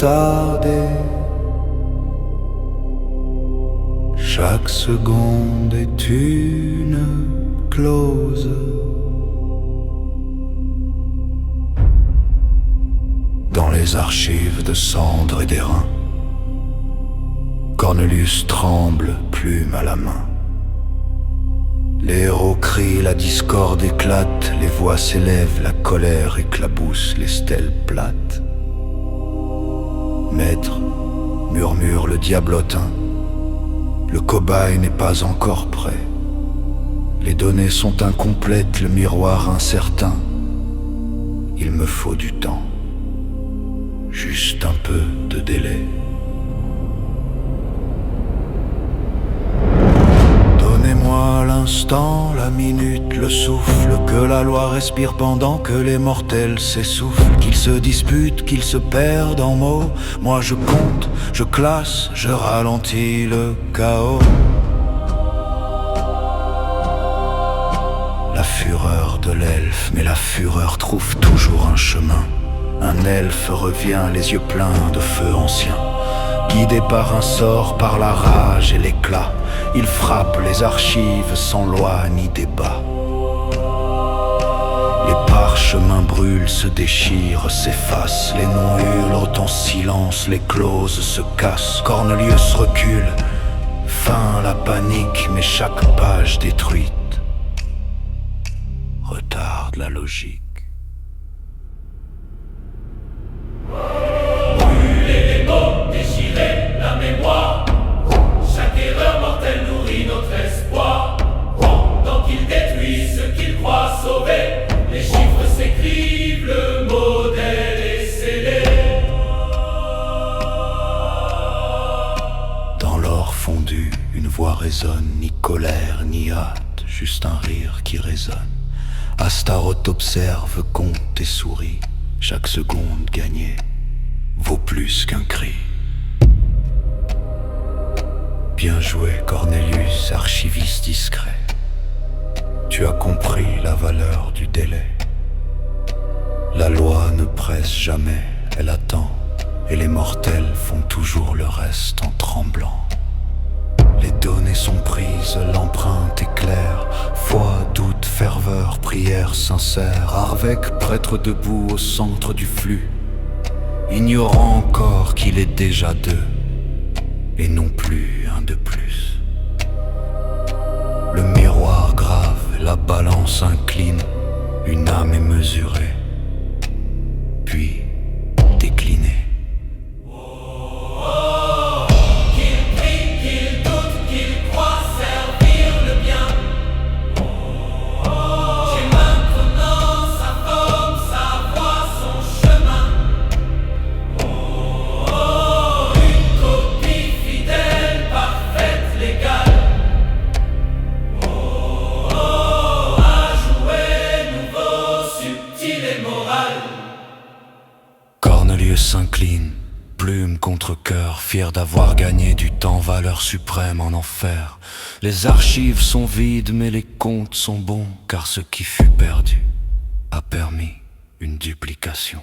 retardé. Chaque seconde est une clause. Dans les archives de cendres et d'airain, Cornelius tremble, plume à la main. Les héros crient, la discorde éclate, les voix s'élèvent, la colère éclabousse les stèles plates. Maître, murmure le diablotin, le cobaye n'est pas encore prêt. Les données sont incomplètes, le miroir incertain. Il me faut du temps, juste un peu de délai. Donnez-moi l'instant, la minute, le souffle, que la loi respire pendant que les mortels s'essoufflent, qu'ils se disputent, qu'ils se perdent en mots. Moi je compte, je classe, je ralentis le chaos. La fureur de l'elfe, mais la fureur trouve toujours un chemin. Un elfe revient, les yeux pleins de feu ancien. Guidé par un sort, par la rage et l'éclat, il frappe les archives sans loi ni débat. Les parchemins brûlent, se déchirent, s'effacent. Les noms hurlent en silence, les clauses se cassent. Cornelius recule, fin la panique, mais chaque page détruite retarde la logique. Une voix résonne, ni colère, ni hâte, juste un rire qui résonne. Astaroth observe, compte et sourit. Chaque seconde gagnée vaut plus qu'un cri. Bien joué, Cornelius, archiviste discret. Tu as compris la valeur du délai. La loi ne presse jamais, elle attend, et les mortels font toujours le reste en tremblant. Les données sont prises, l'empreinte est claire. Foi, doute, ferveur, prière sincère. Arvec, prêtre debout au centre du flux, ignorant encore qu'il est déjà deux, et non plus un de plus. Le miroir grave, la balance incline, une âme est mesurée, puis déclinée. Cornelius s'incline, plume contre cœur, fier d'avoir gagné du temps, valeur suprême en enfer. Les archives sont vides, mais les comptes sont bons, car ce qui fut perdu a permis une duplication.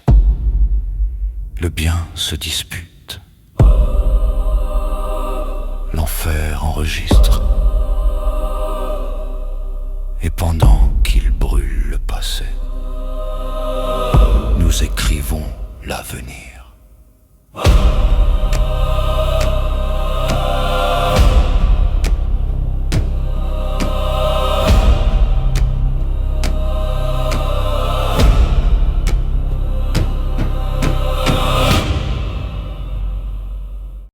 Le bien se dispute, l'enfer enregistre, et pendant qu'il brûle le passé, nous écrivons l'avenir.